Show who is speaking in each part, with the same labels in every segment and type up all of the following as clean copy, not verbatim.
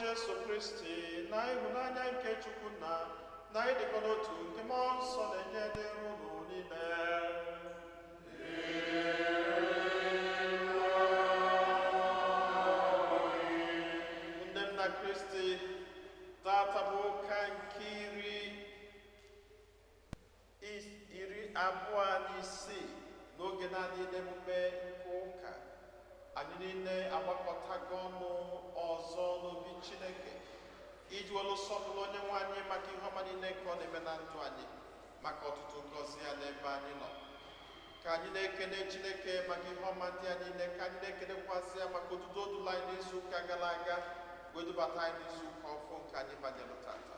Speaker 1: Jesu Kristi na ịhụnanya nke Chukwu na ịdịkọ n'otu nke mmụọ nsọ na-enye dịrị unu niile. Ndị m na Kristi, tata bụ ụka nke iri abụọ na isii n'oge na-adịghị emume nke ụka. Anyị niile agbakọtago ọnụ ọzọ n'obi Chineke iji welu sọpụrụ onye nwe anyị maka ihe ọma niile nke ọ na-eme na ndụ anyị, maka ọtụtụ ngọzi ya n'ebe anyị nọ. Ka anyị na-ekene Chineke maka ihe ọma ndị a niile, ka anyị na-ekenekwazị ya maka otuto odula anyị n'izu ụka gara aga wee dubata anyị n'izu ụka ọfụ nke anyị banyere tata.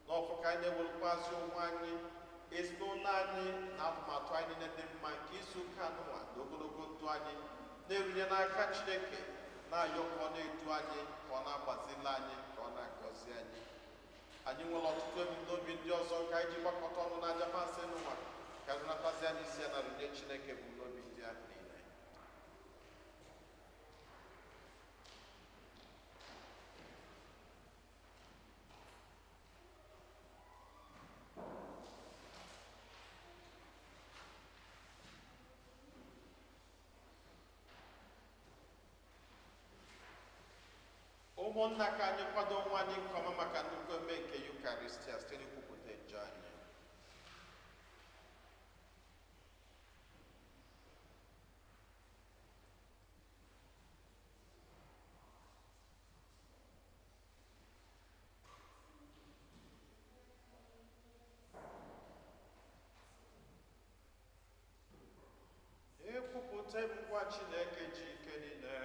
Speaker 1: N'ọfụ ka anyị na-ewerekwazị onwe anyị, ezinụlọ anyị na atụmatụ anyị niile dị mma nke izu ụka anụnwa na ogologo ndụ anyị, na-erunye n'aka Chineke, na-ayọ ka ọ na-edu anyị, ka ọ na-agbazili anyị, ka ọ na-agọzi anyị. Anyị nwere ọtụtụ ebumnobi ndị ọzọ ka anyị ji gbakọta ọnụ na aja masị n'ụwa, ka anyị natazi anyị isi ya na runye Chineke ebumnobi ndị ahụ niile. Ụmụnna, ka anyị kwado onwe anyị nke ọma maka nnukwu eme nke Yukaristia site n'ikwupụta njọ anyị. Ekwupụta ebukwa Chineke ji ike niile.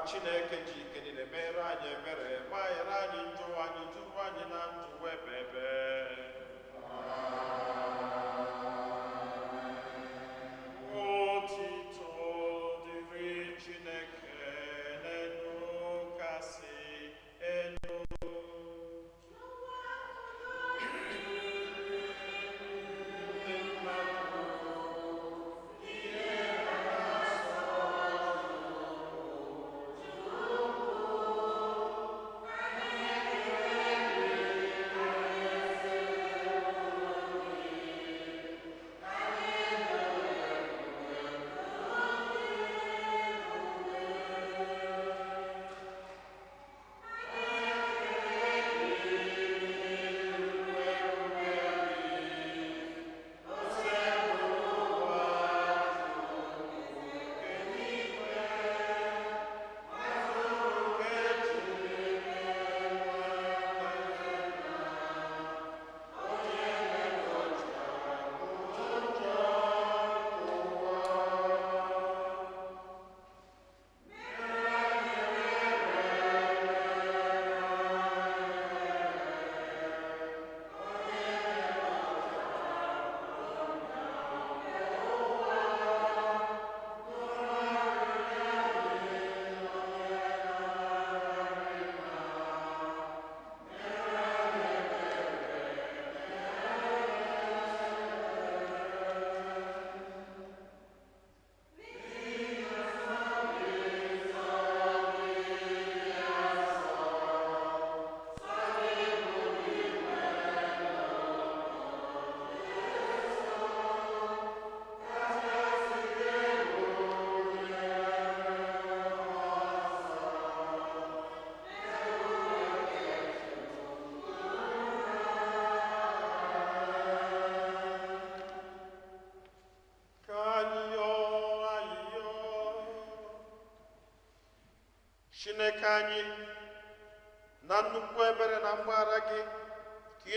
Speaker 1: Chineke ji ike niile mere anyị ebere, gbaghara anyị njọ anyị, duru anyị na ndụ ebebe. Otito dịrị Chineke n'elu kasị elu.
Speaker 2: Oh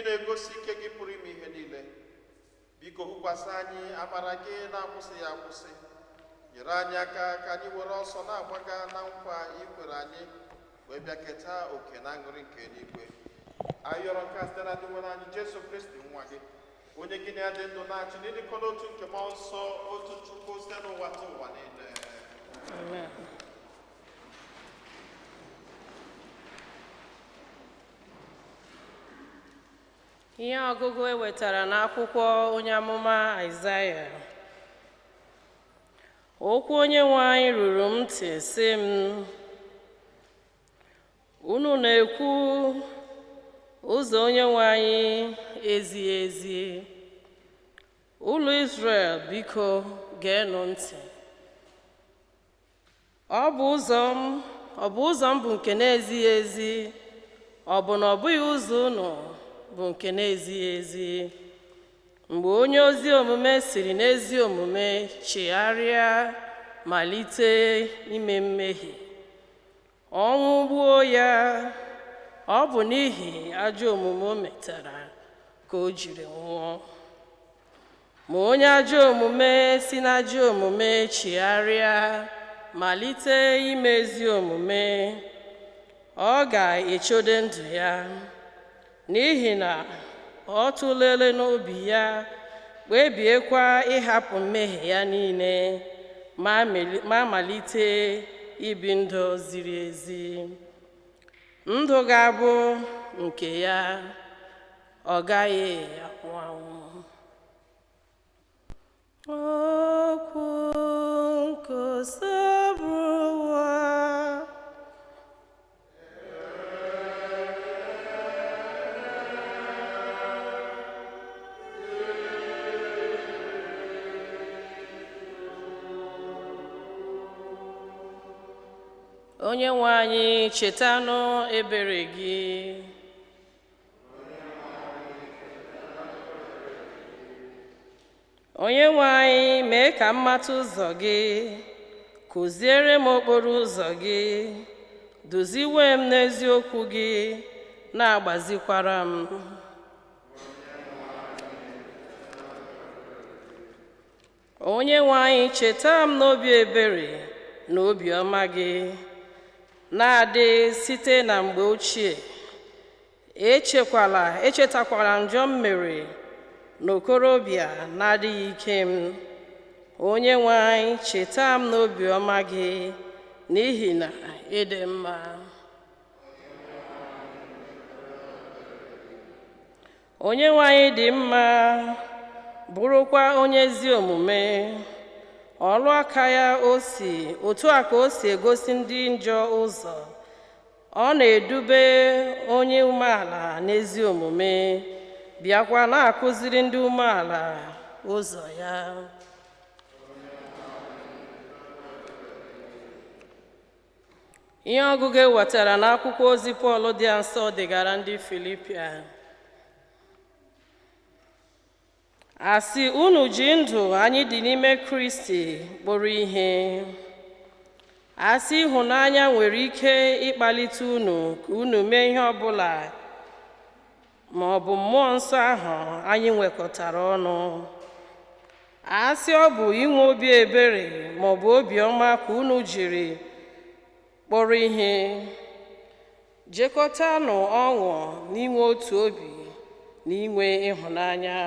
Speaker 1: gị na-egosi ike gị pụrụ ime ihe niile, biko hụkwasị anyị amara gị na-akwụsịghị akwụsị. Nyere anyị aka ka anyị were ọsọ na-agbaga na nkwa ikwere anyị, wee bịa keta oke na aṅụrị nke eluigwe. Anyị yọrọ nke a site na nwere anyị Jesu Kristi nwa gị, onye gị na-adị ndụ na-achị n'ịdịkọ n'otu nke mmụọ nsọ, otu Chukwu site n'ụwa ta ụwa niile.
Speaker 2: Amen. Ihe ọgụgụ ewetara n'akwụkwọ onye amụma Aịzaya. Okwu Onyenwe anyị ruru m ntị sị m, unu na-ekwu ụzọ Onyenwe anyị ezighị ezi. Ụlọ Izrel, biko geenụ ntị. Ọ bụ ụzọ m bụ nke na-ezighị ezi, ọ bụ na ọ bụghị ụzọ unu bụ nke na-ezighị ezi? Mgbe onye ozi omume siri n'ezi omume chigharịa malite ime mmehie, ọnwụ gbuo ya, ọ bụ n'ihi ajọ omume o metara ka o jiri nwụọ. Ma onye ajọ omume si n'ajọ omume chigharịa malite ime ezi omume, ọ ga-echode ndụ ya, n'ihi na ọ tụlere n'obi ya, kpebiekwa ịhapụ mmehie ya niile, ma malite ibi ndụ ziri ezi. Ndụ ga-abụ nke ya, ọ gaghị anwụ anwụ. Okwu nke sabụwa. Onyenwe anyị, chetanụ ebere gị. Onyenwe anyị, mee ka m mata ụzọ gị, kụziere m okporo ụzọ gị, duziwe m n'eziokwu gị, na-agbazikwara m. Onyenwe anyị, cheta m n'obi ebere na obiọma gị, na-adị site na mgbe ochie. Echetakwala njọ m mere n'okorobịa na-adịghị ike m. Onyenwe anyị, cheta m n'obiọma gị, n'ihi na ị dị mma. Onyenwe anyị dị mma, bụrụkwa onye ezi omume. Ọrụ aka ya otu a ka o si egosi ndị njọ ụzọ. Ọ na-edube onye umeala n'ezi omume, bịakwa na-akụziri ndị umeala ụzọ ya. Ihe ọgụgụ ewetara n'akwụkwọ ozi Pọl dị nsọ degara ndị Filipia. Asị unu ji ndụ anyị dị n'ime Kristi kpọrọ ihe. Asị ịhụnanya nwere ike ịkpalite unu ka unu mee ihe ọbụla, ma ọ bụ mmụọ nsọ ahụ anyị nwekọtara ọnụ. Asị ọ bụ inwe obi ebere ma ọ bụ obiọma ka unu jiri kpọrọ ihe. Jekọtanụ ọṅụ n'inwe otu obi na inwe ịhụnanya.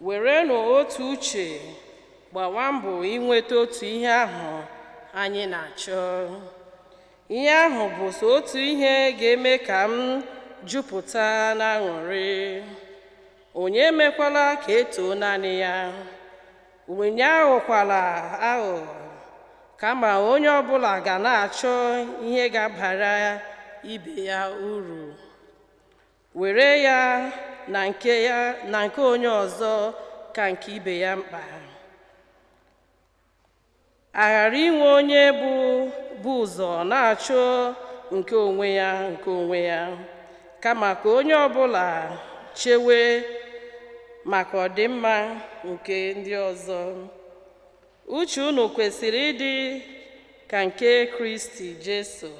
Speaker 2: Werenụ otu uche gbawa mbọ inweta otu ihe ahụ anyị na-achọ. Ihe ahụ bụ so otu ihe ga-eme ka m jupụta n'aṅụrị. Onye emekwala ka etoo naanị ya. Onye aghụkwala aghụghọ, kama onye ọbụla ga na-achọ ihe ga-abara ibe ya uru. Were ya na nke onye ọzọ ka nke ibe ya mkpa. Aghara inwe onye bụ ụzọ na-achọ nke onwe ya, kama ka onye ọbụla chewe maka ọdịmma nke ndị ọzọ. Uche unu kwesịrị ịdị ka nke Kristi Jesu,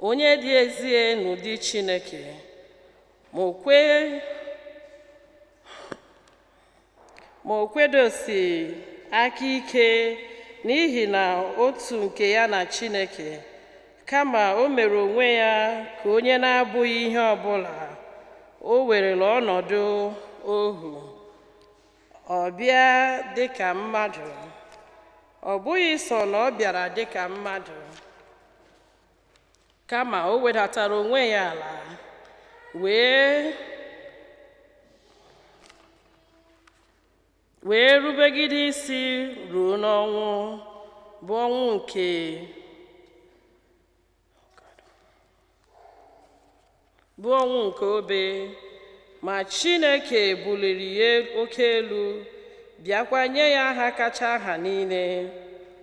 Speaker 2: onye dị ezie n'ụdị Chineke, ma o kwedosi aka ike n'ihi na otu nke ya na Chineke, kama o mere onwe ya ka onye na-abụghị ihe ọbụla. O werela ọnọdụ ohu, ọ bịa dịka mmadụ. Ọ bụghị sọ na ọ bịara dịka mmadụ, kama o wedatara onwe ya ala, wee rubegide isi ruo n'ọnwụ, bụ ọnwụ nke obe. Ma Chineke buliri ya oke elu, bịakwa nye ya aha kacha aha niile,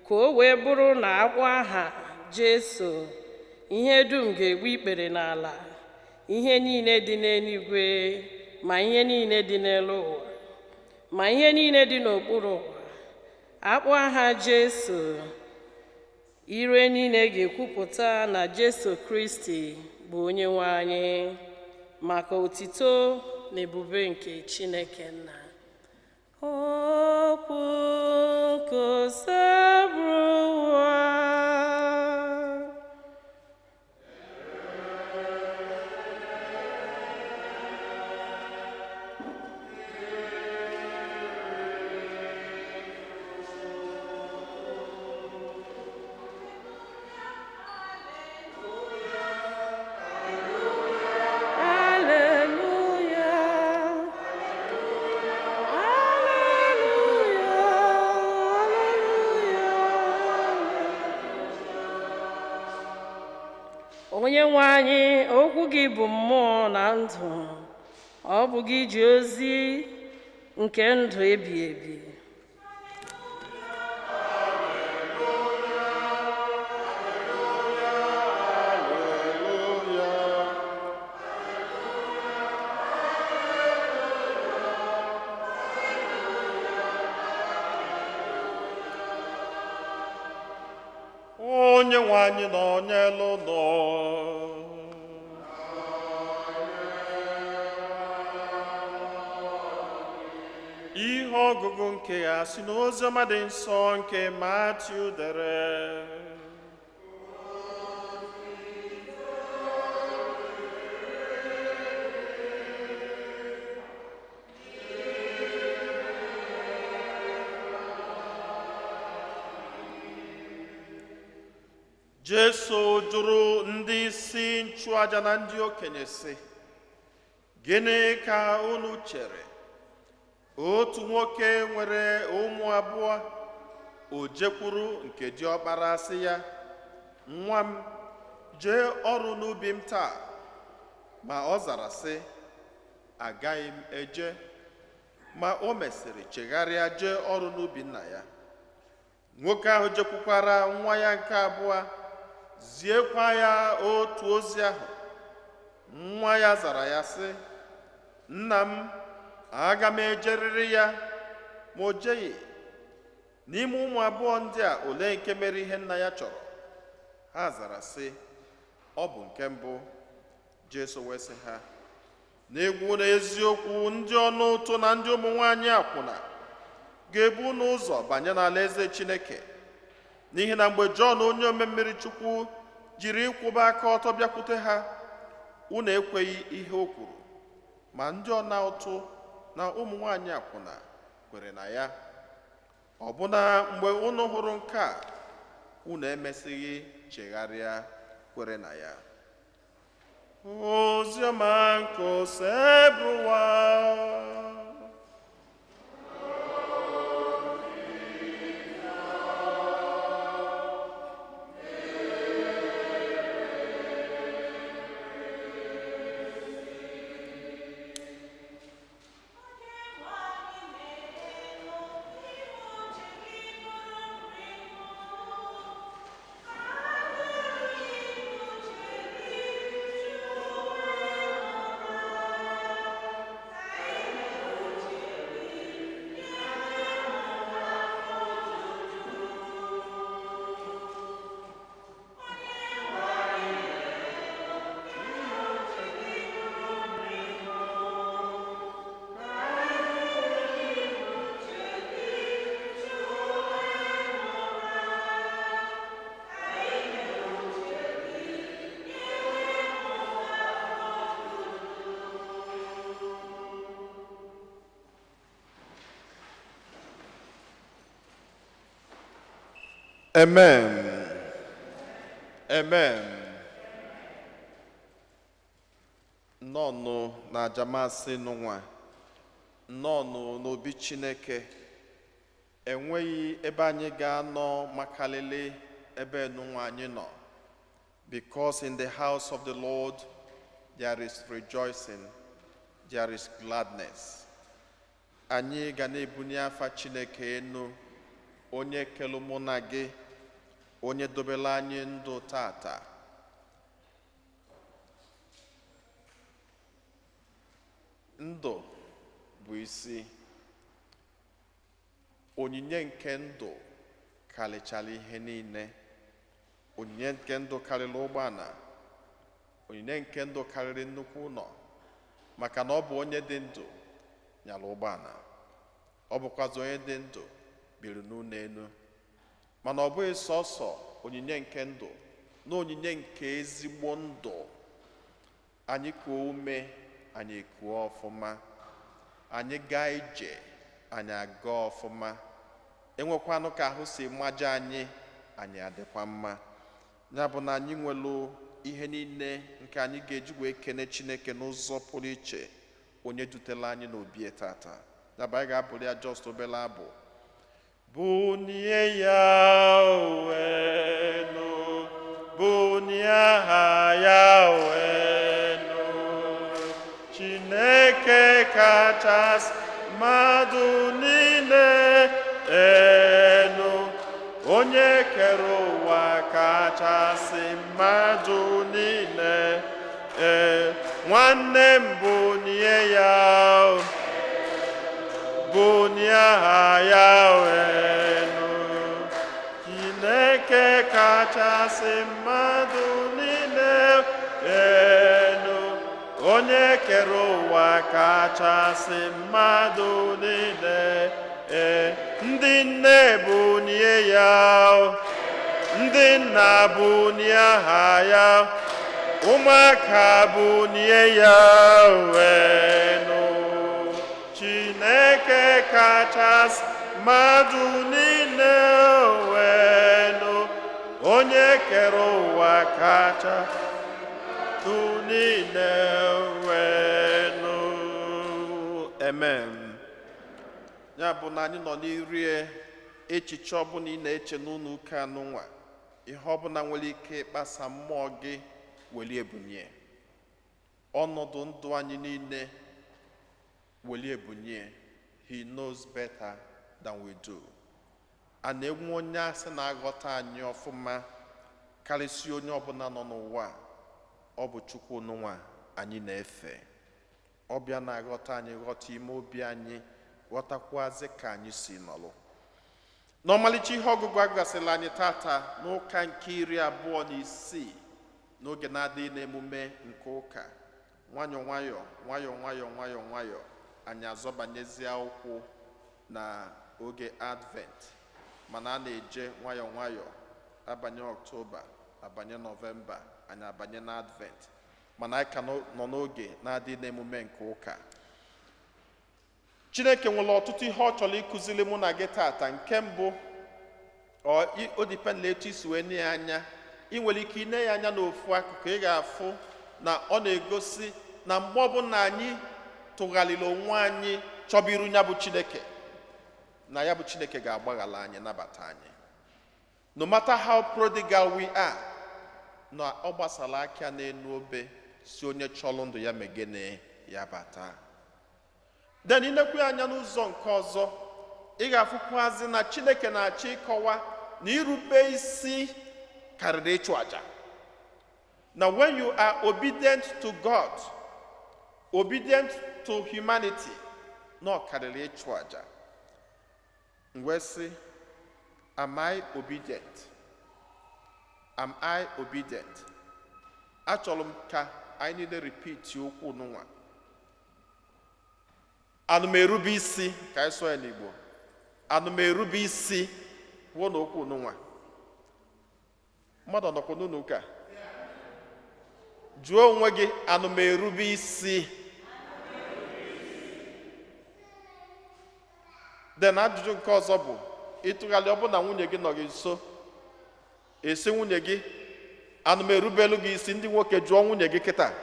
Speaker 2: ka o wee bụrụ na akpọ aha Jesu, ihe dum ga-egbu ikpere n'ala, ihe niile dị n'eluigwe, ma ihe niile dị n'elu ụwa, ma ihe niile dị n'okpuru ụwa. Akpọ aha Jesu, ire niile ga-ekwupụta na Jesu Kristi bụ onye nwe anyị, maka otito na ebube nke Chineke Nna. Okwu nke oseburu ụwa. Onye nwe anyị, okwu gị bụ mmụọ na ndụ. Ọ bụ gị ji ozi nke ndụ ebi ebi.
Speaker 1: Onye nwe anyị nọ n'elu ụlọ. Ihe ọgụgụ nke ya si n'oziọma dị nsọ nke Matiu dere. Jesu jụrụ ndị isi nchụaja na ndị okenye sị, gịnị ka unu chere? Otu nwoke nwere ụmụ abụọ. O jekwuru nke diọkpara sị ya, nwa m, jee ọrụ n'ubi m taa. Ma ọ zara sị, agaghị m eje. Ma o mesịrị chegharịa jee ọrụ n'ubi nna ya. Nwoke ahụ jekwukwara nwa ya nke abụọ, ziekwa ya otu ozi ahụ. Nwa ya zara ya sị, nna m, aga m ejerịrị ya. Ma o jeghị. N'ime ụmụ abụọ ndị a, ole nke mere ihe nna ya chọrọ? Ha zara sị, ọ bụ nke mbụ. Jesu wee sị ha, n'egwu na eziokwu, ndị ọnụ ụtụ na ndị ụmụ nwaanyị akwụna ga-ebu n'ụzọ banye n'alaeze Chineke. N'ihi na mgbe Jọn onye omemmiri Chukwu jiri ịkwụba aka ọtọ bịakwute ha, unu ekweghị ihe o kwuru, ma ndị ọna ụtụ na ụmụ nwaanyị akwụna kwere na ya. Ọbụna mgbe unu hụrụ nke a, unu emesighị chegharịa kwere na ya. Oziọma nke oseburu ụwa. Amen. Amen. Nnọọnụ na ajamasị n'ụwa, nnọọnụ n'obi Chineke. Enweghị ebe anyị ga-anọ makalele ebe n'ụwa anyị nọ. Because in the house of the Lord there is rejoicing, there is gladness. Anyị ga na-ebunye afa Chineke enu, onye kelu mụ na gị, onye dobela anyị ndụ tata. Ndụ bụ isi. Onyinye nke ndụ karịchara ihe niile. Onyinye nke ndụ karịrị ụgbọala. Onyinye nke ndụ karịrị nnukwu ụlọ. Maka na ọ bụ onye dị ndụ nyara ụgbọala. Ọ bụkwazi onye dị ndụ biri n'ụlọ elu. Mana ọ bụghị sọsọ onyinye nke ndụ na onyinye nke ezigbo ndụ. Anyị kuo ume, anyị ekuo ọfụma. Anyị gaa ije, anyị aga ọfụma. Enwekwanụ ka ahụ si maja anyị, anyị adịkwa mma. Ya bụ na anyị nwelu ihe niile nke anyị ga-eji wee kene Chineke n'ụzọ pụrụ iche, onye dutela anyị n'obi tata. Ya bụ anyị ga-abụrụ ya just obere abụ. Bunye Yahweh no, bunye aha Yahweh no, Chineke kachasị mmadụ niile enu, onye kere ụwa kachasị mmadụ niile nwanne m bunye ya, bunye aha Yahweh no, Chineke kachasị mmadụ niile enu, onye kere ụwa kachasị mmadụ niile ndị nne bunye ya, ndị nna bunye aha ya, ụmụaka bunye ya wenu. Chineke kachasị mmadụ niile wenu, onye kere ụwa kachasị mmadụ niile wenu. Amen. Ya bụ na anyị nọ n'iri echiche ọbụla ị na-eche n'ụlọ ụka n'ụwa, ihe ọbụla nwere ike ịkpasa mmụọ gị weli ebunye. Ọnọdụ ndụ anyị niile weli ebunye. He knows better than we do. A na-enwe onye asị na-aghọta anyị ọfụma karịsịa onye ọbụla nọ n'ụwa. Ọ bụ Chukwu n'ụwa anyị na-efe. Ọbịa na-aghọta anyị, ghọta ime obi anyị, ghọtakwazị ka anyị si nọlụ. N'ọmalịcha ihe ọgụgụ agụgasịla anyị tata n'ụka nke 26 n'oge na-adịghị n'emume nke ụka. Nwayọ nwayọ nwayọ nwayọ nwayọ nwayọ anyị azọbanyezie ụkwụ na oge Advent, mana a na-eje nwayọ nwayọ abanye Ọktoba, abanye Nọvemba, anyị abanye na Advent, mana anyị ka nọ n'oge na-adịghị n'emume nke ụka. Chineke nwere ọtụtụ ihe ọ chọrọ ịkụziri mụ na gị tata. Nke mbụ, o dipendla etu isi wee nye ya anya. Ị nwere ike ine ya anya n'ofu akụkụ, ị ga-afụ na ọ na-egosi na mgbe ọbụla anyị tụgharịrị onwe anyị chọba iru ya bụ Chineke, na ya bụ Chineke ga-agbaghara anyị, nabata anyị. No matter how prodigal we are, na ọ gbasara aka n'elu obe si onye chọrọ ndụ ya megene ya bata. Den inekwu anya n'ụzọ nke ọzọ, ị ga-afụkwazị na Chineke na-achọ ịkọwa na irube isi karịrị ịchụ aja. Now when you are obedient to God, obedient to humanity, no karịrị ịchụ aja. Mgbe sị, am I obedient? Am I obedient? Achọrọ m ka anyị niile repeat okwu n'ụwa. Anụ m erube isi, ka anyị sụọ ya n'Igbo. Anụ m erube isi, kwuo n'okwu n'ụwa. Mmadụ nọkwa n'ụlọ ụka. Jụọ onwe gị, anụ m erube isi. Then ajụjụ nke ọzọ bụ, ịtụgharị ọ bụ na nwunye gị nọ gị nso, esi nwunye gị ana m erubelu gị isi, ndị nwoke jụọ nwunye gị kịta.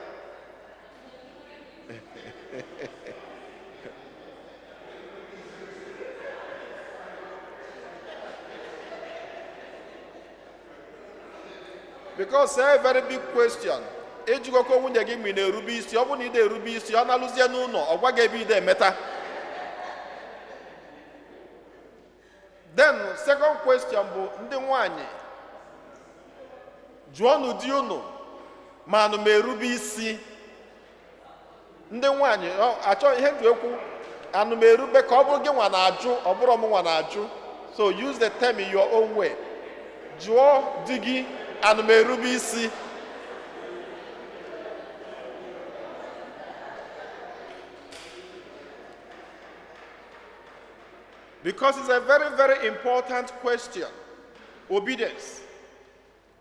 Speaker 1: Because a very big question. Ejigoko nwunye gị mgbe na-erube isi, ọ bụ na ị na-erube isi, ọ na-alụzie n'ụlọ, ọ gwa gị ebe ide emeta. Then second question bụ ndị nwanyị jụọ n'ụdị unu ma anụ m erube isi. Ndị nwanyị achọ ihe ndụ ekwu anụ m erube ka ọ bụrụ gị nwa na-ajụ, ọ bụrụ m nwa na-ajụ. So use the term in your own way. Jụọ di gị anụ m erube isi. Because it's a very, very important question. Obedience.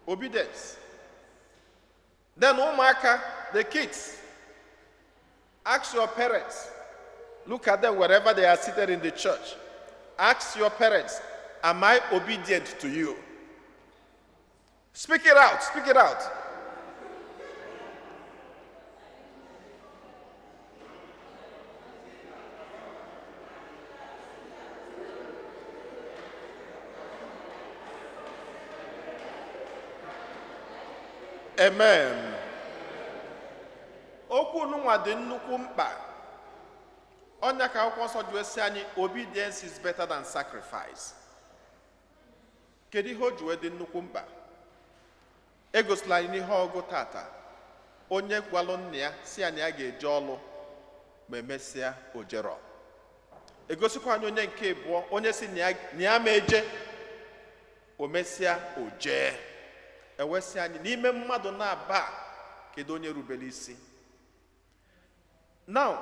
Speaker 1: Obedience. Then umaka, the kids, ask your parents. Look at them wherever they are seated in the church. Ask your parents, am I obedient to you? Speak it out, speak it out. Amen. Okwu nwa dị nnukwu mkpa. Onya ka akwụkwọ nsọ ji esi anyị, obedience is better than sacrifice. Kedu ihe o ji dị nnukwu mkpa? Egosila anyị n'ihe ọgụ tata. Onye gwalụ nna ya si anyị a ga-eje ọlụ ma emesịa o jero. Egosikwa anyị onye nke abụọ, onye si na ya ma eje o mesịa o jee. Ewesi anyị n'ime mmadụ na-aba kedu onye rubere isi. Now,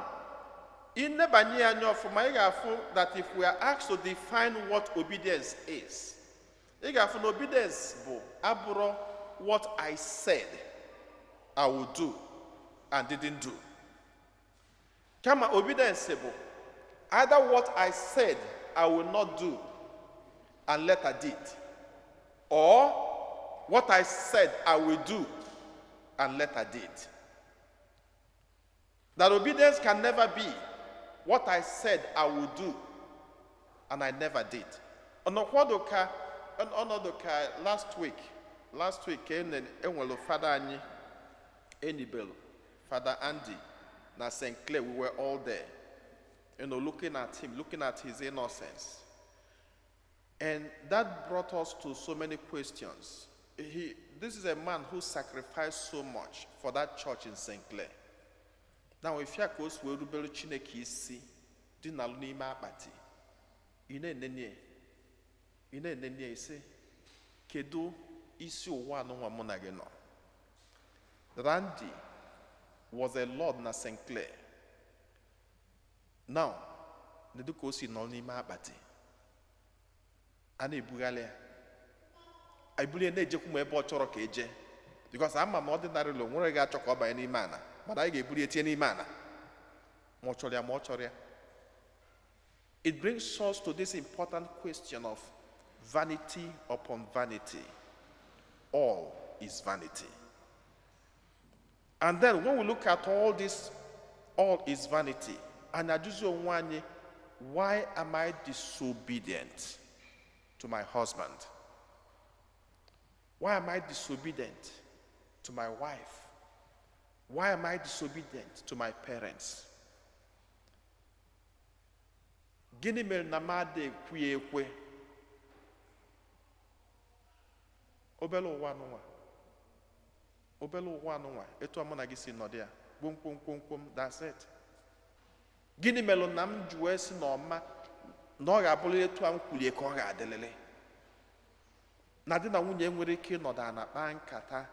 Speaker 1: inebanye anya ọfụma, ị ga-afụ that if we are asked to define what obedience is, ị ga-afụ na obedience bụ abụrụ what I said I would do and didn't do. Kama obedience bụ either what I said I will not do and later did, or what I said I will do and later did. That obedience can never be what I said I will do and I never did. Onodoka last week enwelo Father Anyi Enibelo, Father Andy, na St. Clair, we were all there. Looking at him, looking at his innocence. And that brought us to so many questions. This is a man who sacrificed so much for that church in St. Clair. Now, if you go to Rubelu Chineke isi, di na n'ime akpati, ine nenye ise, kedu isi ụwa n'ụwa mụ na gị nọ. Randy was a lord na St. Clair. Now, nedu ka o si nọ n'ime akpati, a na-ebugharị ya. I believe na-ejekwu ma ebe ọ chọrọ ka eje, because ama m ordinary lo nwere ga-achọ ka ọ banye n'ime ana, mana anyị ga-ebuli etinye n'ime ana ma ọ chọrọ ya ma ọ chọrọ ya. It brings us to this important question of vanity upon vanity. All is vanity. And then when we look at all this, all is vanity, and ajụzi onwe anyị, why am I disobedient to my husband? Why am I disobedient to my wife? Why am I disobedient to my parents? Gịnị mere na m adịghị ekwe ekwe? Obele ụwa n'ụwa, etu mụ na gị si nọdụ ya, kwom, that's it. Gịnị mere na m ji wee si n'ọma na ọ ga-abụrụ etu a m kwulie ka ọ ga-adịlịlị? Na di na nwunye nwere ike ịnọdụ ana kpaa nkata,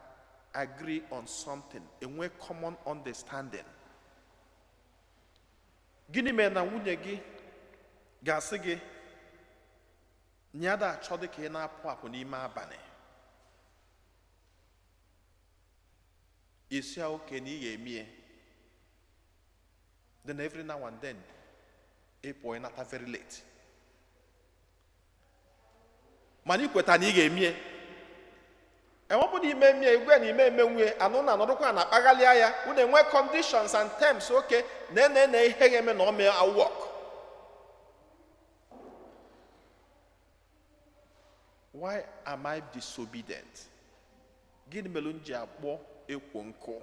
Speaker 1: agree on something, enwe common understanding. Gịnị mere na nwunye gị ga-asị gị nyada achọ dị ka ị na-apụ apụ n'ime abalị? Isi oke na ị ga-emie. Then every now and then, ịpụ ịnata very late. Mana ikweta na ị ga-emie, enwepụ n'ime mmie igwe na ime nwe anụ na anọdụkwa na akpaghalịa ya unu enwe conditions and terms oke na ihe ga-eme na ome work. Why am I disobedient? Gịnị mere m ji akpọ ekwo nkụ?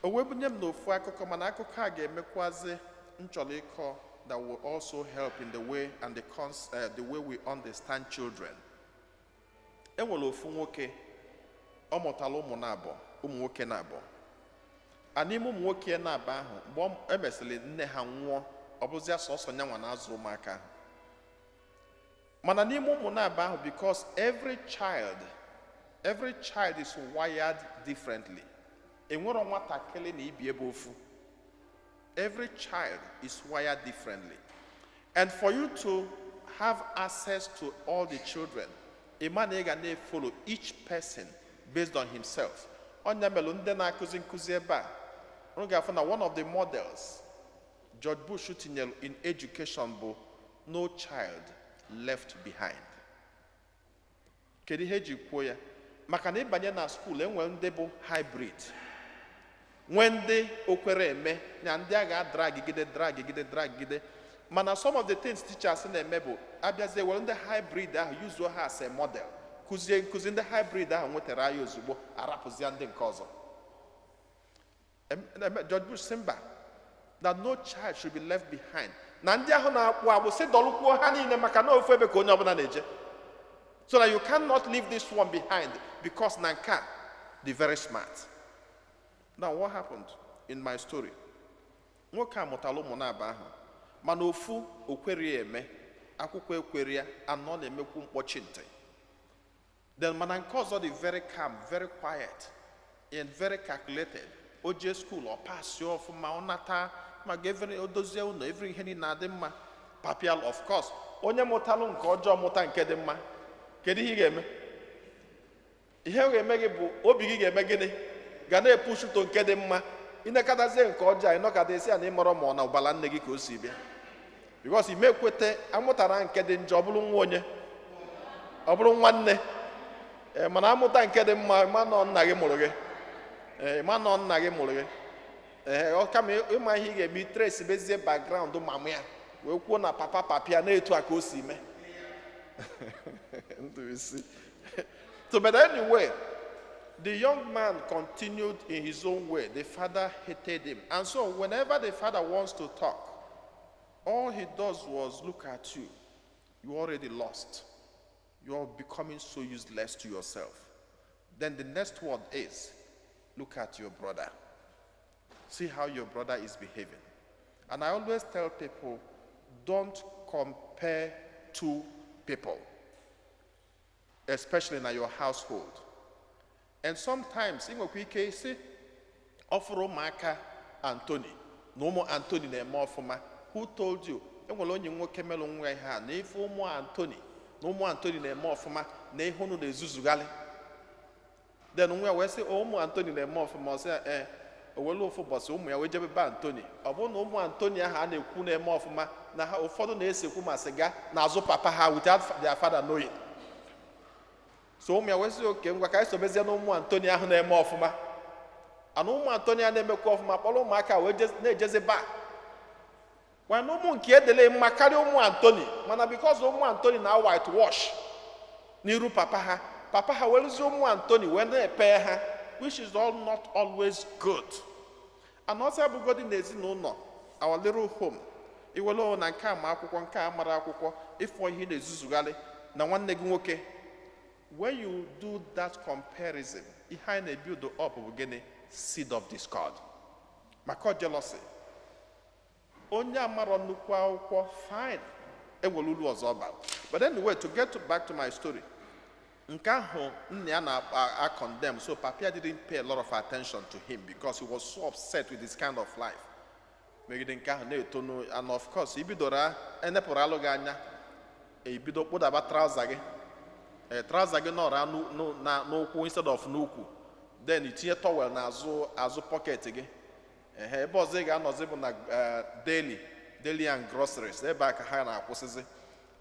Speaker 1: O webunye m n'ofu akụkọ, mana akụkọ a ga-emekwazi nchọrọ ịkọ that will also help in the way and the way we understand children. Enwere ofu nwoke ọ mụtara ụmụ na-abụọ, ụmụ nwoke na-abụọ. N'ime ụmụ nwoke na-abụọ ahụ, mgbe emesịrị nne ha nwụọ, ọ bụzịa sọsọ nyanwa na-azụ ụmụaka. Mana n'ime ụmụ na-abụọ ahụ, because every child is wired differently. Enwere nwatakịrị na ibi ebe ofu. Every child is wired differently. And for you to have access to all the children, a man may follow each person based on himself. One of the models George Bush in education, no child left behind. Kedu ihe ji kwuo ya? Maka na ịbanye na school enwe ndị bụ hybrid. When they okwere eme, na ndị a ga-drag. Mana some of the things teachers na-eme bụ abịazie were ndị hybrid ahụ use ha as a model. Kuzie ndị hybrid ahụ nwetara ya ozugbo arapụzie ndị nke ọzọ. George Bush Simba, that no child should be left behind. Na ndị ahụ na-akpụ agbụ si dọlụkwuo ha niile maka na ofu ebe ka onye ọbụla na-eje. So that you cannot leave this one behind because Nanka, the very smart. Now what happened in my story? Nwoke a mụtara ụmụ na-abụọ ahụ, mana ofu okweri eme, akwụkwọ ekweri ya, anọ na-emekwu mkpọchi ntị. Then mana nke ọzọ dị very calm, very quiet, and very calculated. Oje school or pass you off ma ọnata ma ga-evere odozie ụlọ every ihe ni na-adị mma. Papial of course. Onye mụtalụ nke ọjọọ mụta nke dị mma. Kedu ihe ga-eme? Ihe ga-eme gị bụ obi gị ga-eme gịnị? Ga na-epushuto nke dị mma. Ịnekadazie nke ọjọọ ịnọkada esi na ịmọrọ ma ọ na ụbala nne gị ka o si bịa. Because ime ekwete amụtara nke dị njọ ọ bụrụ nwa onye. Ọ bụrụ nwanne. Mana amụta nke dị mma ma nọ nna gị mụrụ gị. Ma nọ nna gị mụrụ gị. Ọ kama ịma ihe ị ga-eme trace bezie background mama ya. Wee kwuo na papia na-etu a ka o si mee. So, but anyway, the young man continued in his own way. The father hated him. And so whenever the father wants to talk, all he does was look at you. You already lost. You are becoming so useless to yourself. Then the next word is, look at your brother. See how your brother is behaving. And I always tell people, don't compare two people, especially in your household. And sometimes, in a case, offer Maka Anthony, no more Anthony than more for my. Who told you? And will only work a melon way hand. Nay, for more Anthony, no more Anthony than more for my. Nay, Hono de Zuzugali. Then we say, oh, more Anthony than more for my. Well, for boss, we are with Anthony. I won't know more Anthony and a Kune more for my. Now, how follow the Sekuma Sega, Nazo Papa, without their father knowing. So, me always say, okay, what I saw no more Anthony and more for my. And no more Anthony and make off my Polo Maka, we just a back. Why no more care delay Macario more Anthony? Mana because no more Anthony now whitewash. Niru Papa, Papa, well, so more Anthony when they pay her, which is all not always good. And also, God in the no, our little home. It will own and come if one hit a Zuzugale, now one negoke. When you do that comparison, behind a build up of getting seed of discord. Mako jealousy. Onya maronukwa fine. Ewolulu was about. But anyway, to get back to my story, Nkaho Nyana are condemned, so Papia didn't pay a lot of attention to him because he was so upset with this kind of life. And of course, Ibidora and Poraloganya, a bido put about trousers. Trousers no instead of nuku. Then it's here towel nazo pocket again. Bozega no zebuna daily and groceries. They back high na posese.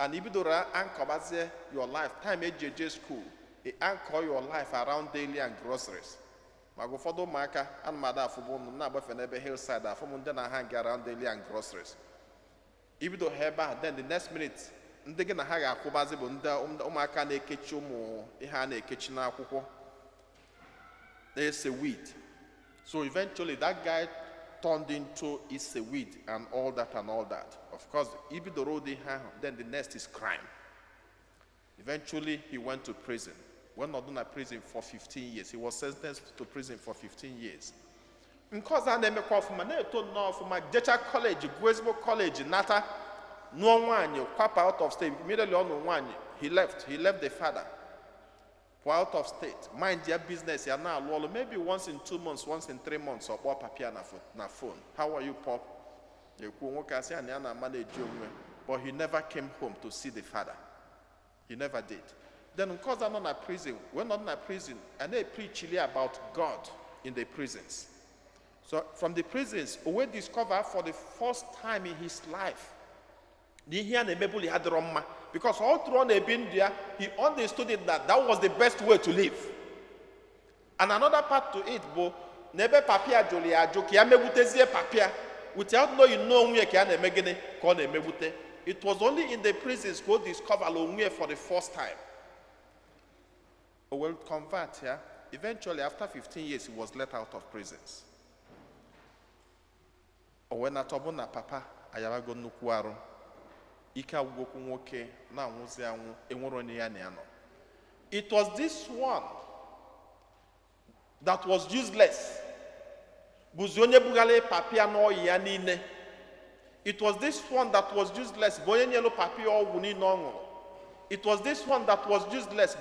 Speaker 1: And Ibidora and Kabaze your life time AJJ school. You anchor your life around daily and groceries. Ma go for maka and mother for one na nebe hillside from na hang around daily and groceries. If you do heba, then the next minute, ndị gị na ha ga-akwụbazi bụ ndị ụmụaka na-ekechi ụmụ ihe a na-ekechi n'akwụkwọ na-ese weed. So eventually that guy turned into a weed and all that. Of course, if the road then the next is crime. Eventually he went to prison. Went not in prison for 15 years. He was sentenced to prison for 15 years. Because I never called from my Jecha College, Guesbo College, Nata, no one, you pop out of state. Immediately on one, he left the father. Out of state, mind their business. You're now maybe once in 2 months, once in 3 months, or pop papier na phone. How are you, Pop? But he never came home to see the father. He never did. Then, because I'm not in a prison, we're not in a prison, and they preach about God in the prisons. So, from the prisons, we discover for the first time in his life, because all through he been there, he understood it that was the best way to live. And another part to it, bo nebe papia jolia joki ya mebutezie papia without knowing where can megene kon mebute. It was only in the prisons go discover onwe for the first time. Will convert here. Eventually, after 15 years, he was let out of prisons. When atobuna papa ayabago nukuaro. It was this one that was useless. It was this one that was useless. It was this one that was useless.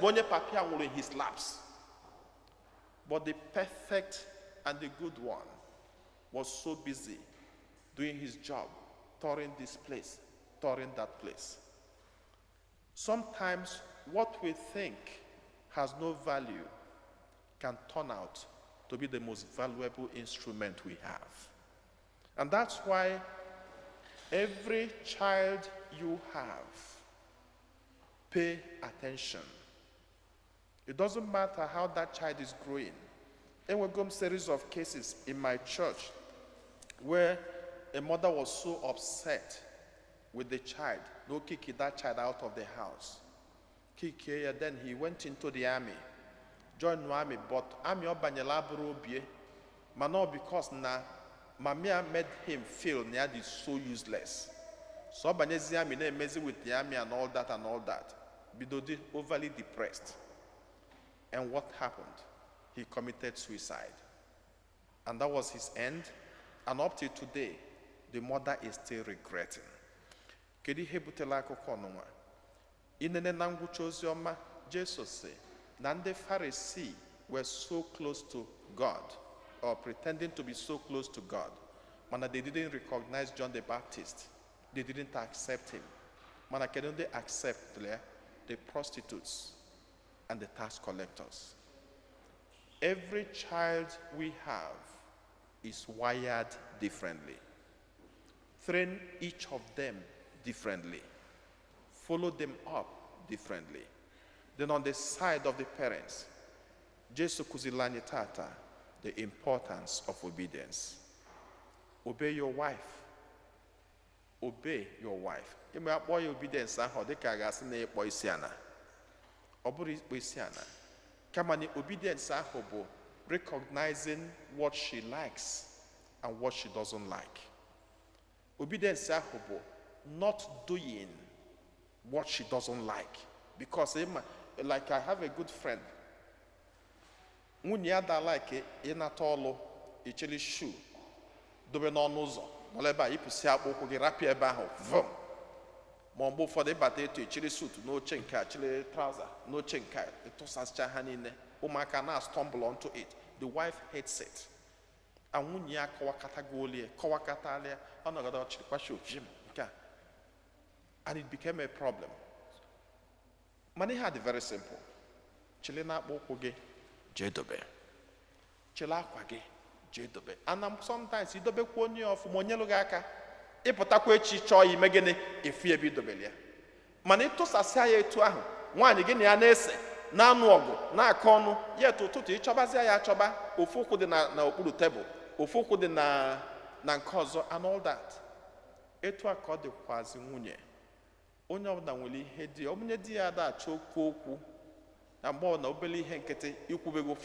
Speaker 1: In his laps. But the perfect and the good one was so busy doing his job, touring this place, touring that place. Sometimes what we think has no value can turn out to be the most valuable instrument we have. And that's why every child you have, pay attention. It doesn't matter how that child is growing. And we've got a series of cases in my church where a mother was so upset with the child, no kick that child out of the house. Then he went into the army, joined the army, but army obanyelabro bie, but not because na mamia made him feel that he's so useless. So obanyezi army na amazing with the army and all that. Bidodi overly depressed. And what happened? He committed suicide. And that was his end. And up till today, the mother is still regretting. Kedi hebutela akụkọ ọnụnwa. Inene na ngwụcha oziọma, Jesus say, na ndị Pharisee were so close to God, or pretending to be so close to God, mana they didn't recognize John the Baptist. They didn't accept him. Mana kedu they accept the prostitutes and the tax collectors. Every child we have is wired differently. Train each of them differently. Follow them up differently. Then on the side of the parents, Jesu kuzilani tata, the importance of obedience. Obey your wife. Obey your wife. You may boy obedience how they can gas in a boy siana. Oburi siana. Kamani obedience ahobo, recognizing what she likes and what she doesn't like. Obedience ahobo, not doing what she doesn't like. Because like I have a good friend. Munyada like inatolo ichili shoe. Dobe no nuzo. Moleba ipusi aboko gi rapi eba ho. Vom. Mombo for the bate chili suit, no chenka, chili trouser, no chenka. It was as chahanine. Umaka na stumble onto it. The wife hates it. And munya kawakata golie, kawakatalia, another chipashu jim. And it became a problem. Money had it very simple. Chilena bokoge, jedobe. Chila kwage, jedobe. And sometimes you dobe kwonyo of monyelogaka. Ipotakwe chicho megene if ye be dobelia. Manito sasaya to one again yanese. na-anụ ọgụ na-akọ ọnụ ya etu ụtụtụ ịchọbazịa ya achọba, ofu ụkwụ dị na okpuru tebụl, ofu ụkwụ dị na nke ọzọ, and all that. Etu a ka ọ dịkwazi nwunye. Onye ọbụla nwere ihe di, onye di ya ada achọ okwu na mgbe ọ na obele ihe nkịtị ikwubego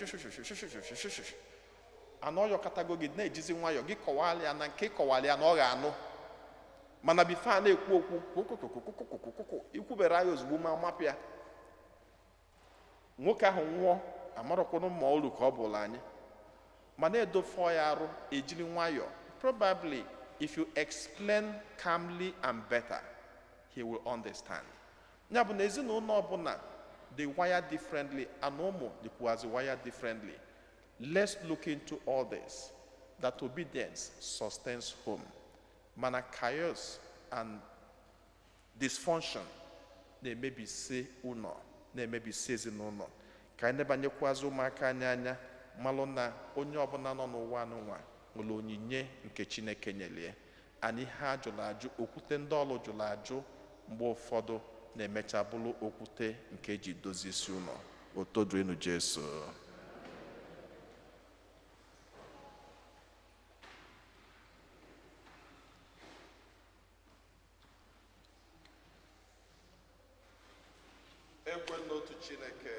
Speaker 1: anụ ọyọkọtago gị na-ejizi nwayọ gị kọwalị ya na nke ịkọwalị ya na ọ ga-anụ, mana bife a na-ekwu okwu ikwubere ya ozugbo ma mapụ ya, nwoke ahụ nwụọ amarọkwanụ ma olu ka ọ bụla anyị, mana edofọ ya arụ ejiri nwayọ. Probably if you explain calmly and better, he will understand. Ya bụ na ezinụlọ ọbụla they wire differently, and ụmụ dịkwazị wire differently. Let's look into all this, that obedience sustains home. Mana chaos and dysfunction na-emebisi ụlọ, na-emebisi ezinụlọ. Ka anyị nebanyekwazi ụmụaka anyị anya, malụ na onye ọbụla nọ n'ụwa n'ụwa nwere onyinye nke Chineke nyelie. Anyị ha jụrụ ajụ, okwute ndị ọlụ jụrụ ajụ mgbe ụfọdụ na-emecha bụrụ okwute nke eji dozie isi ụlọ. Otoduenu Jesu. Ekwe n'otu Chineke.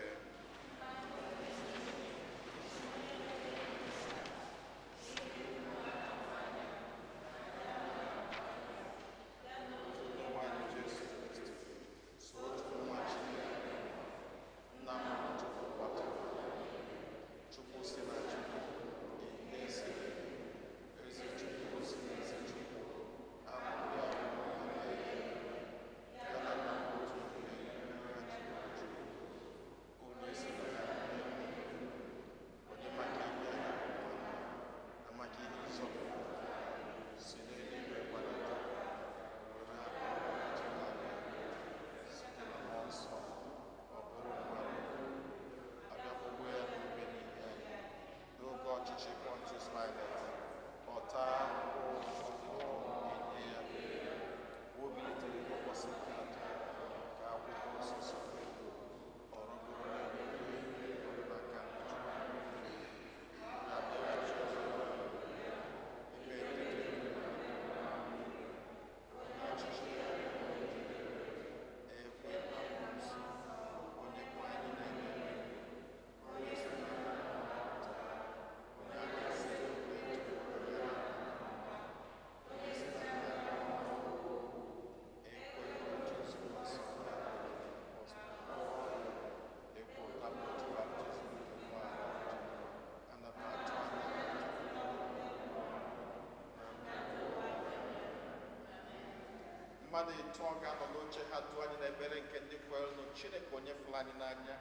Speaker 1: Mmadụ ịtụ ọ ga-anọ n'oche ha dụọ anyị n'ebere nke ndị kwere nụ Chineke onye fụrụ anyị n'anya.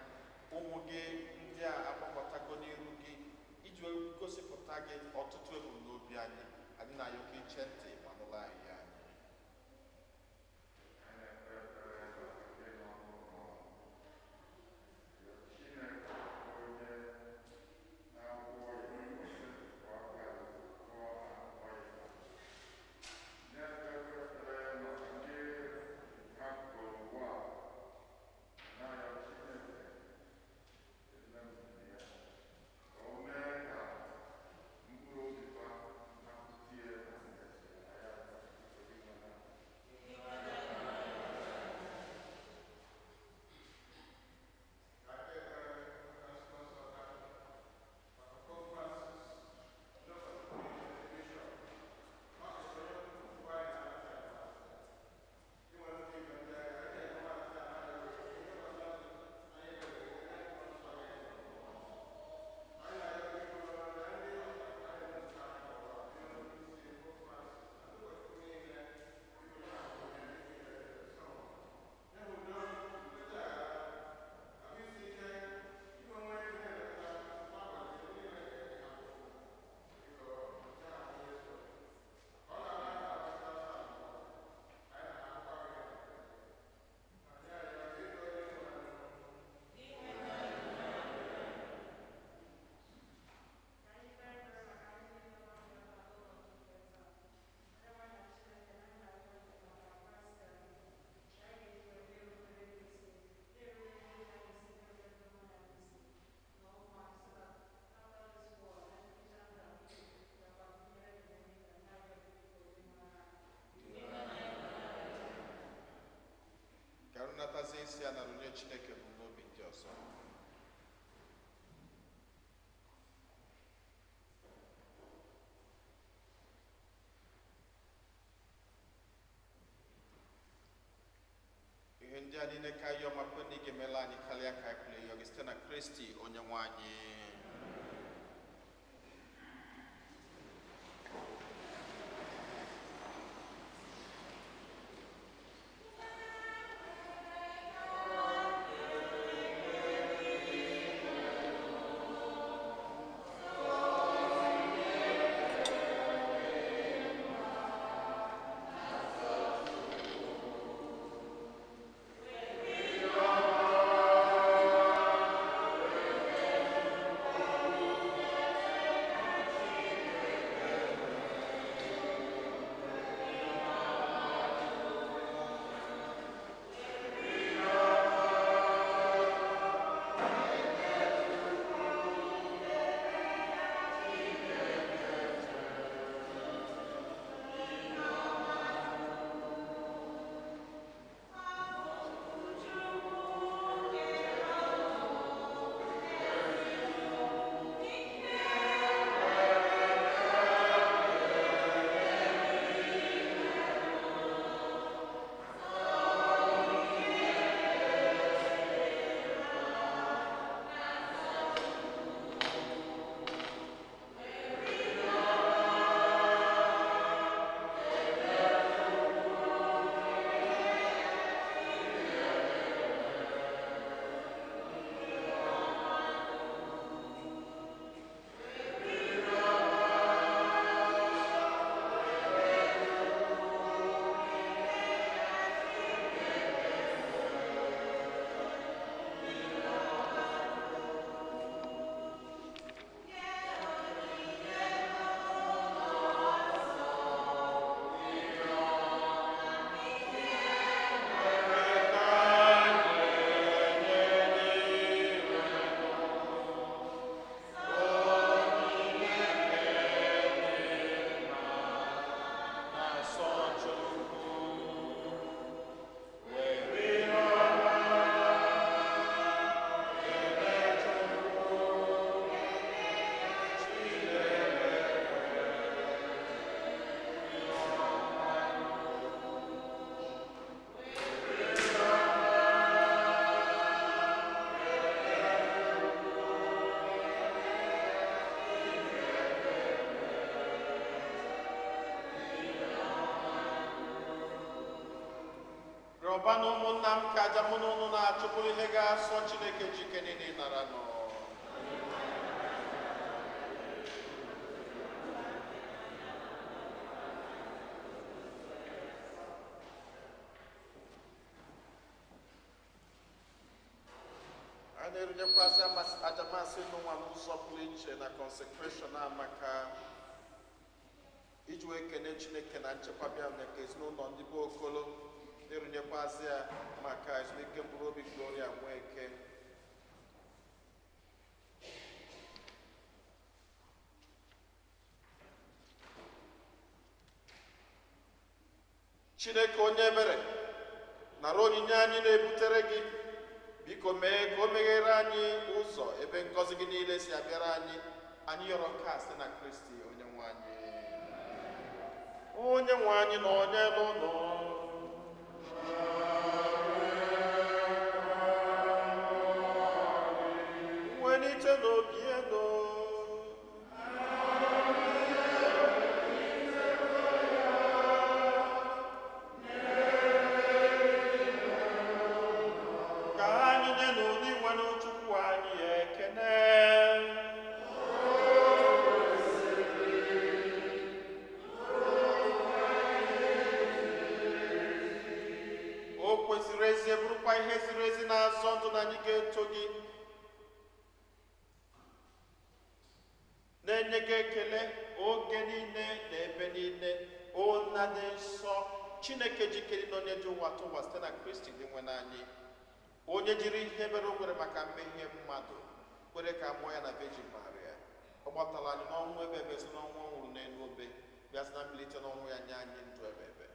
Speaker 1: Ụmụ gị ndị a agbakọtago n'iru gị iji gosipụta gị ọtụtụ ebumnobi anyị. Anyị na-ayọ ka iche ntị ma nụrụ anyị ya. isi ya nara onye Chineke bụ n'obi ndị ọzọ. Ihe ndị a niile ka anyị ọma kwe na ị ga-emela anyị karịa ka anyị pụrụ ịyọ gị site na Kristi onye nwe anyị. Ọbanụ ụmụnna m ka aja mụ na ụnụ na-achụpụ ihe ga-asọ Chineke jike niile nara nọ. A na-erunyekwazị aja masị n'ụwa n'ụzọ pụrụ iche na consecration a maka iji wee kene Chineke na nchekwa bịa nke ezinụlọ ndị bụ Okolo. Erunyekwazị ya maka ezumike mkpụrụ obi Gloria Nweke. Chineke onye ebere nara onyinye anyị na-ebutere gị, biko mee ka o meghere anyị ụzọ ebe ngọzi gị niile si abịara anyị. Anyị yọrọ nke a site na Kristi onye nwe anyị. Onye nwe anyị na onye n'ụlọ wenite n'obi ego ka anyị nye n'ụdị nwe n'Chukwu anyị ekene. O kwesịrị ezi bụrụkwa ihe ziri ezi na-azọ ndụ na anyị ga-eto gị, na-enye gị ekele oge niile na ebe niile. O nna dị nsọ, Chineke jikere na onye ji ụwa tụwa site na Kristi dị nwe n'anyị, onye jiri ihe ebere o nwere maka mmehie mmadụ, kwere ka mụọ ya na Virgin Maria. Ọ gbatara anyị n'ọnwụ ebe ebe si n'ọnwụ ọ nwụrụ n'elu obe, bịa si na mbilite n'ọnwụ ya nye anyị ndụ ebe ebe.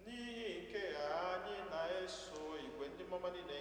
Speaker 1: N'ihi nke ya anyị na-eso igwe ndị mmadụ niile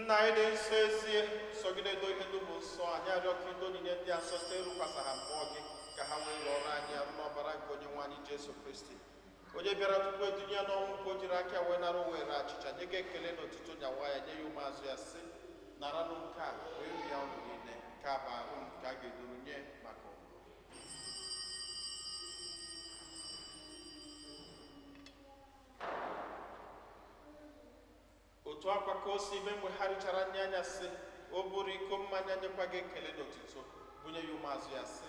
Speaker 1: nna anyị dị nsọ ezie sọgide edo ihe ndị bụ nsọ anyị arịọ ka ido niile ndị a nsọ site ịrụkwasa ha mmụọ gị ka ha wee rụọ ọrụ anyị arụ n'ọbara nke onye nwe anyị Jesu Kristi onye bịara tupu edunye ya n'ọnwụ nke o jiri aka wee nara were achịcha nye gị ekele na otuto nyawa ya nye ya ụmụazụ ya sị naranụ nke a wee rie ọnụ niile nke a bụ ahụ nke a ga-eduru nye maka otu akwa ka o si ime mgbe ha richara nri anya sị o buru iko mmanya nyekwa gị ekele na otuto bunye ya ụmụazụ ya sị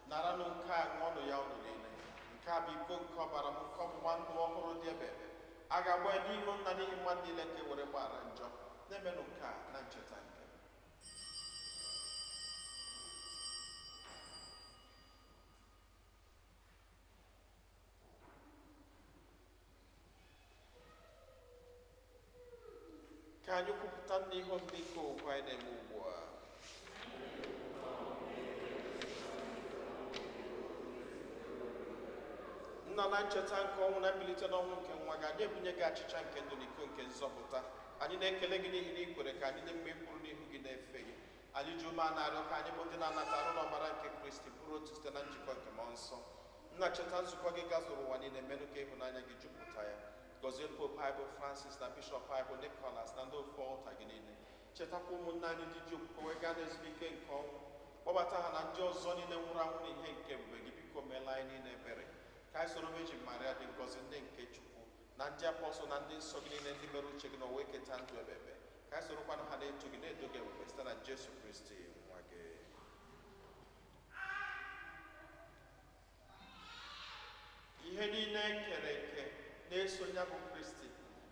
Speaker 1: naranụ nke a ṅụọnụ ya ọnụ niile nke a bụ iko nke ọbara m nke ọgbụgba ndụ ọhụrụ dị ebe a ga-agba ya n'ihu nna n'ihi mmadụ niile ka e were gbaghara njọ na-emenụ nke a na ncheta nke ka anyị kwupụta n'ihe ọmịiko okwu anyị na-eme ugbu a nna na ncheta nke ọnwụ na mbilite n'ọnwụ nke nwa gị anyị ebunye gị achịcha nke ndụ na iko nke nzọpụta anyị na-ekele gị n'ihi na ị kwere ka anyị dị mma mkpụrụ n'ihu gị na-efe gị anyị ji ume a na-arịọ ka anyị bụ ndị na-anata arụ n'ọbara nke Kristi bụrụ otu site na njikọ nke mmụọ nsọ nna cheta nzukọ gị gazuru ụwa niile menụ ka ịhụnanya gị jupụta ya gọzie pope anyị bụ Francis na bishọp anyị bụ Nicholas na ndị ofe ọlta gị niile chetakwa ụmụnne anyị ndị ji okwukwe wee gaa n'ezumike nke ọnwụ kpọbata ha na ndị ọzọ niile nwụrụ anwụ na ihe nke ebube gị biko meela anyị niile ebere ka anyị soro meji Maria dị ngọzi ndị nke Chukwu na ndị apọstọl na ndị nsọ gị niile ndị mere uche gị na ọwa eketa ndụ ebebe ka anyị sorokwanụ ha na-eto gị na-edo gị ebube site na Jesu Kristi nwa gị ihe niile kere eke na-eso ya bụ Kristi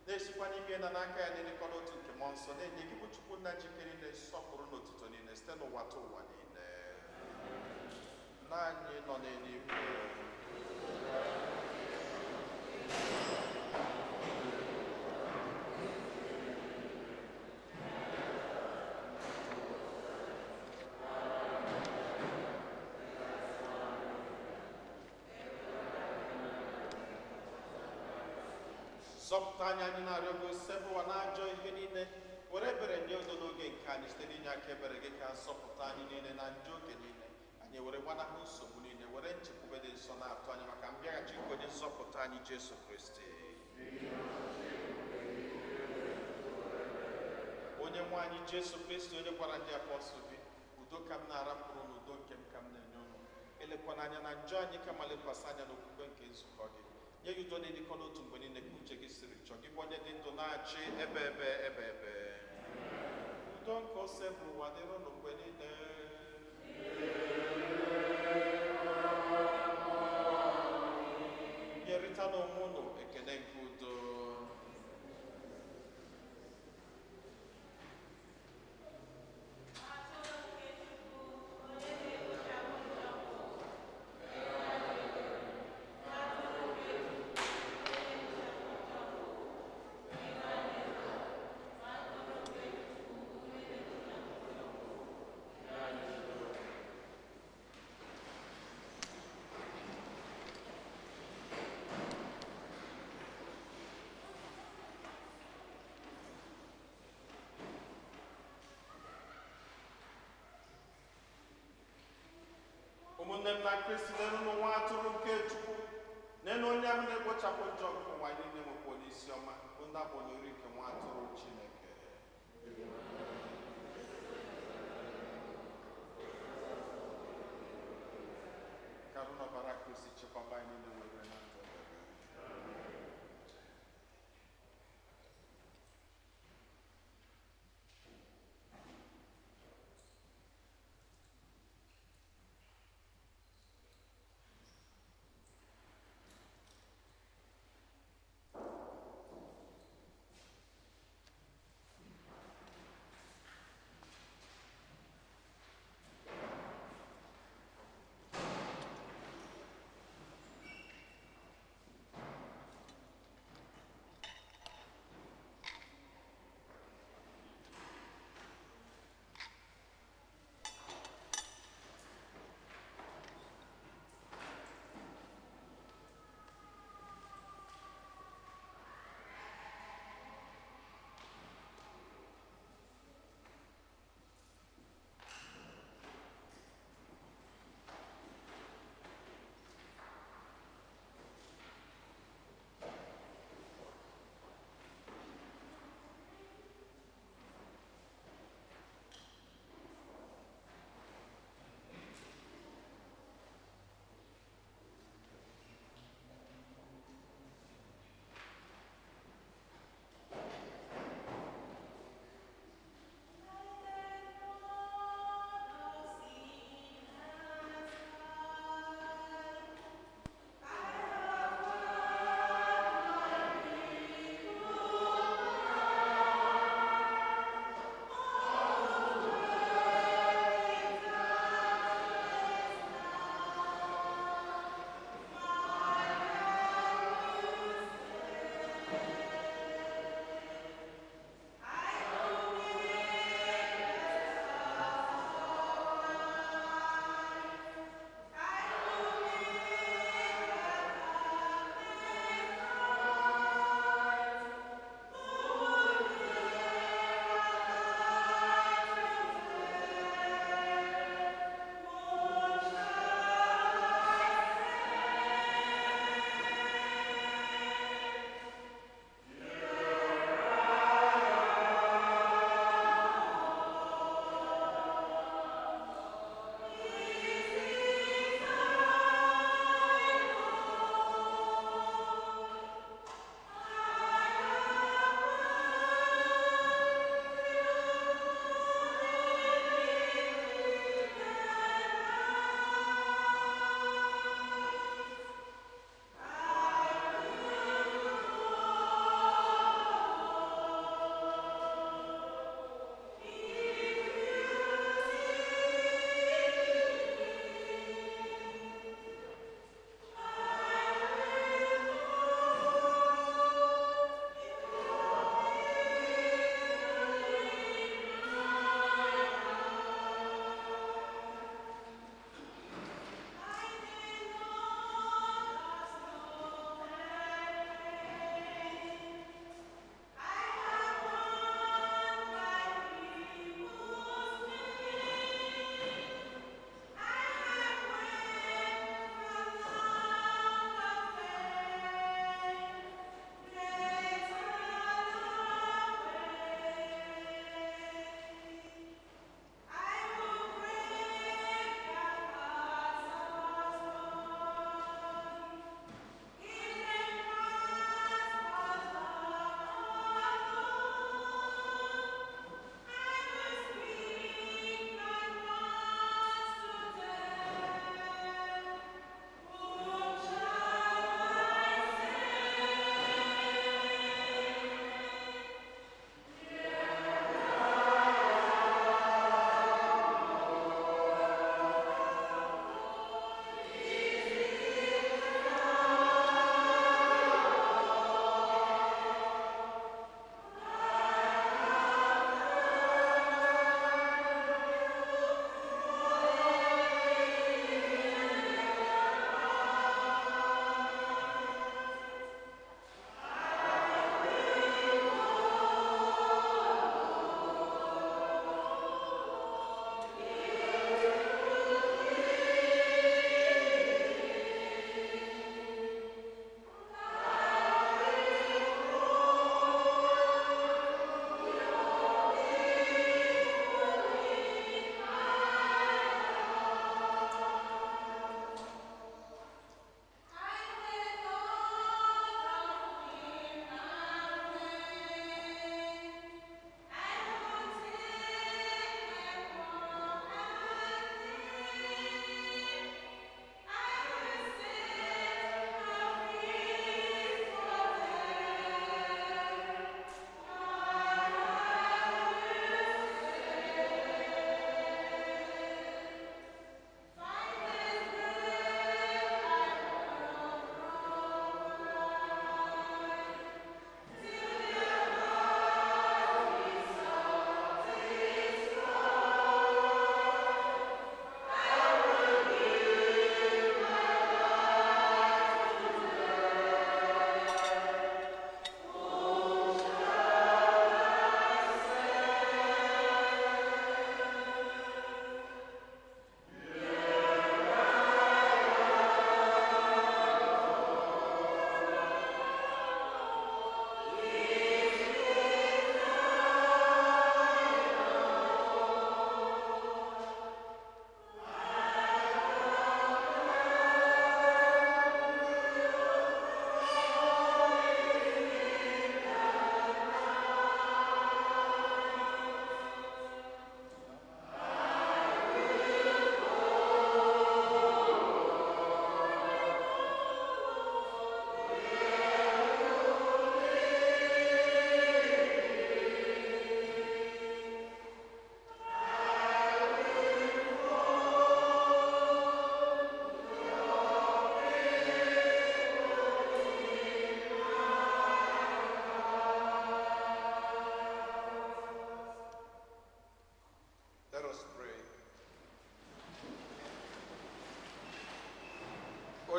Speaker 1: na-esikwa n'ime na n'aka ya na-elekọ n'otu nke mmụọ nsọ na-enye gị bụ Chukwu nna jikere niile nsọpụrụ n'otuto niile site n'ụwa ta ụwa niile na anyị nọ n'eluigwe zọpụta anyị anyị na-arịọ gị osebụ ụwa na-ajọ ihe niile were ebere nye udo n'oge nke anyị site n'inye aka ebere gị ka zọpụta anyị niile na njọ oge niile anyị were gbanahụ nsogbu niile were nchekwube dị nsọ na-atụ anya maka mbịaghachi nke onye nzọpụta anyị Jesu Kristi onye nwe anyị Jesu Kristi onye gwara ndị apọstọl gị udo ka m na-arapụrụ n'udo nke m ka m na-enye ụnụ elekwana anya na njọ anyị kama lekwasị anya n'okwukwe nke nzukọ gị nye gị udo na-edikọ n'otu mgbe niile ka uche gị siri chọọ gị bụ onye dị ndụ na-achị ebe udo nke ose bụ ụwa dịrụnụ mgbe niile nyerịta n'onwe unu ekele nke udo ụmụnne m na Kristi n'elu n'ụwa atụrụ nke Chukwu n'elu onye ahụ na-ekpochapụ njọ nke ụwa niile nwekwa n'isi ọma bụ ndị abụ n'ori nke nwa atụrụ Chineke ka arụ n'ọbara Kristi chekwaba anyị niile were na ndụ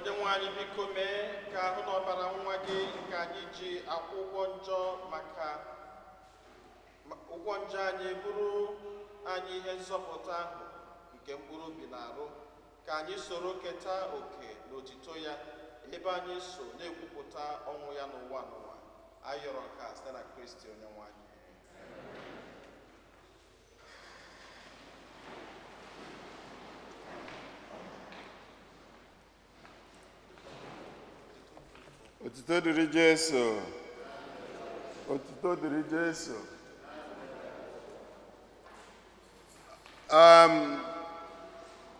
Speaker 1: onye nwe anyị biko mee ka ahụ na ọbara nwa gị nke anyị ji akwụ ụgwọ njọ maka ụgwọ njọ anyị bụrụ anyị ihe nzọpụta ahụ nke mkpụrụ obi na-arụ, ka anyị soro keta oke n'otito ya ebe anyị so na-ekwupụta ọnwụ ya n'ụwa n'ụwa. Anyị yọrọ nke a site na Kristi onye nwe anyị.
Speaker 3: Otito dịrị Jesu. Otito dịrị Jesu.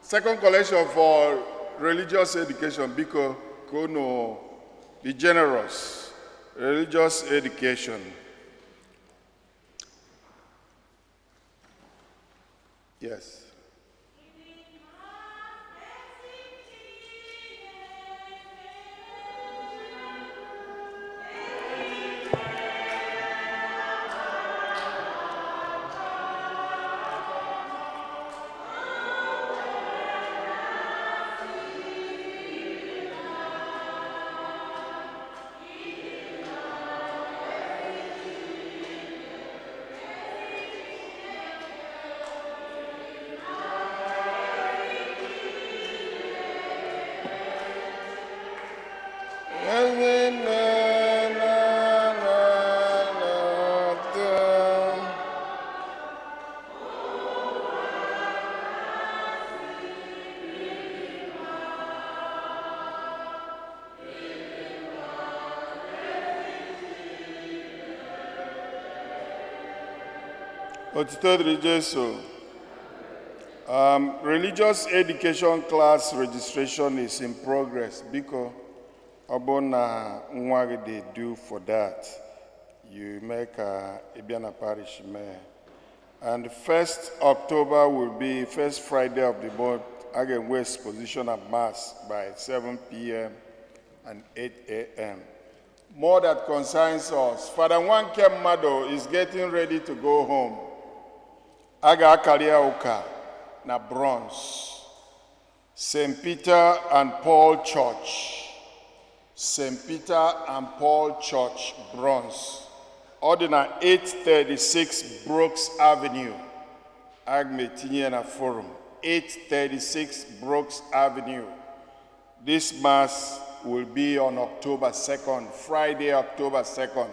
Speaker 3: Second collection for religious education, biko kono be generous. Religious education. Yes. Otito dịrị Jesu. Religious education class registration is in progress. Biko, Obona Nwagi they do for that. You make a Ibiana Parish Mayor. And 1st October will be first Friday of the month, again West position at Mass by 7 p.m. and 8 a.m. More that concerns us. Father Nwanke Mado is getting ready to go home. Aga Akaria Uka na Bronze. St. Peter and Paul Church. St. Peter and Paul Church, Bronze. Ordinary 836 Brooks Avenue. Agmetiniana Forum. 836 Brooks Avenue. This Mass will be on October 2nd, Friday, October 2nd,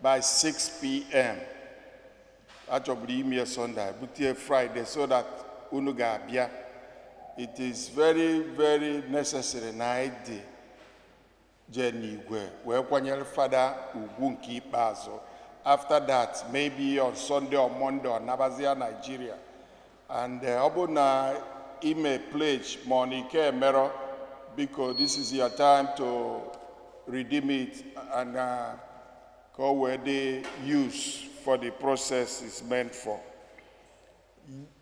Speaker 3: by 6 p.m. Actually, Sunday, but Friday, so that unuga abia. It is very, very necessary night day. Jenny where kwanyere Father Ugunki Bazo. After that, maybe on Sunday or Monday or Nabazia, Nigeria. And Obuna email pledge Monique Mero, because this is your time to redeem it and go where they use for the process is meant for.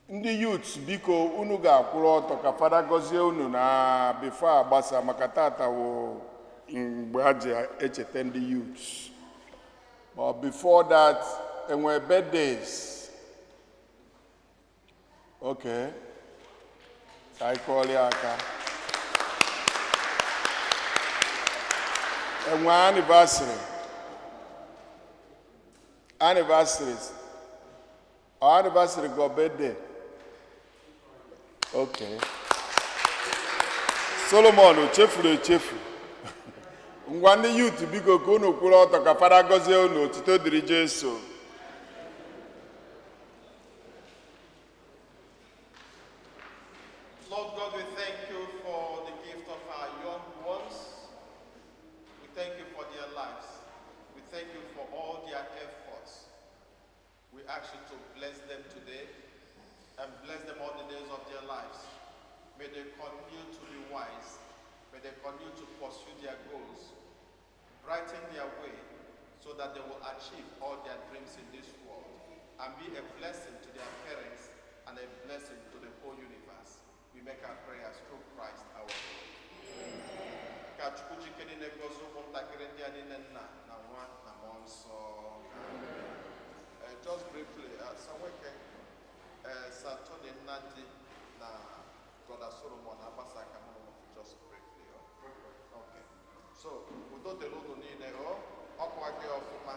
Speaker 3: Ndị youths biko unu ga-akwụrụ ọtọ ka Fada gọzie unu na before agbasa maka tata wo mgbe aji echete ndị youths. But before that, enwe birthdays. Okay. I call you aka. Enwe anniversary. Anniversaries. Our anniversary go birthday. Okay. Solomon, chefu. Ngwandi youth biko kono kwụrụ ọtọ ka Fada gọzie unu otito dịrị Jesu.
Speaker 1: Lord God, we thank you for the gift of our young ones. We thank you for their lives. We thank you for all their efforts. We ask you to bless them today and bless them all the days of their lives. May they continue to be wise. May they continue to pursue their goals. Brighten their way so that they will achieve all their dreams in this world and be a blessing to their parents and a blessing to the whole universe. We make our prayers through Christ our Lord. Just briefly, Saturday night, Brother Solomon, just briefly. So udo dịrị unu niile ọkwa gị ọfụma.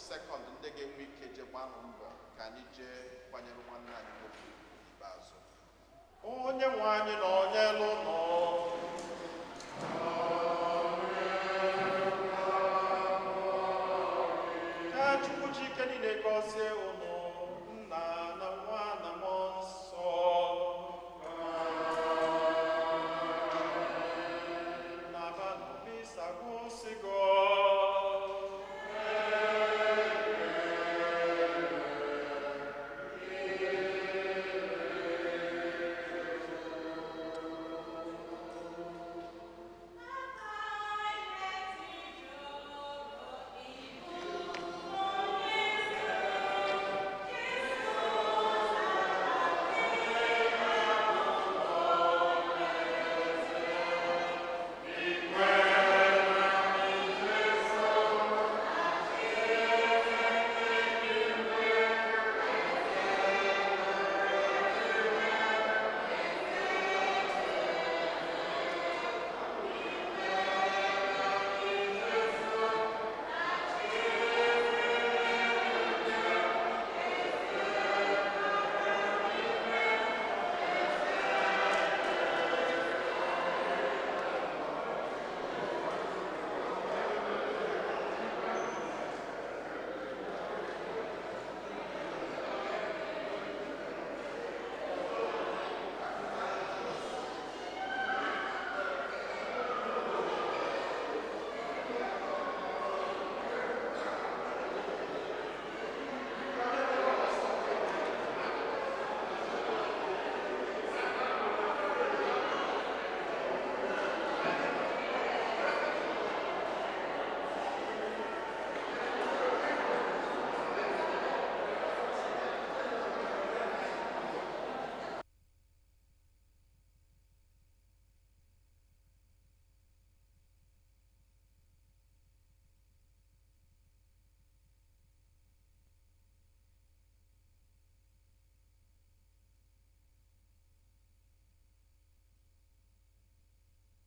Speaker 1: Sekọnd ndị ga-enwe ike je gbanụ mbọ ka anyị jee gbanyere nwanne anyị nwoke ikpeazụ. Onye nwe anyị na onye elu nọ. Ka Chukwu Chike niile gọzie unu.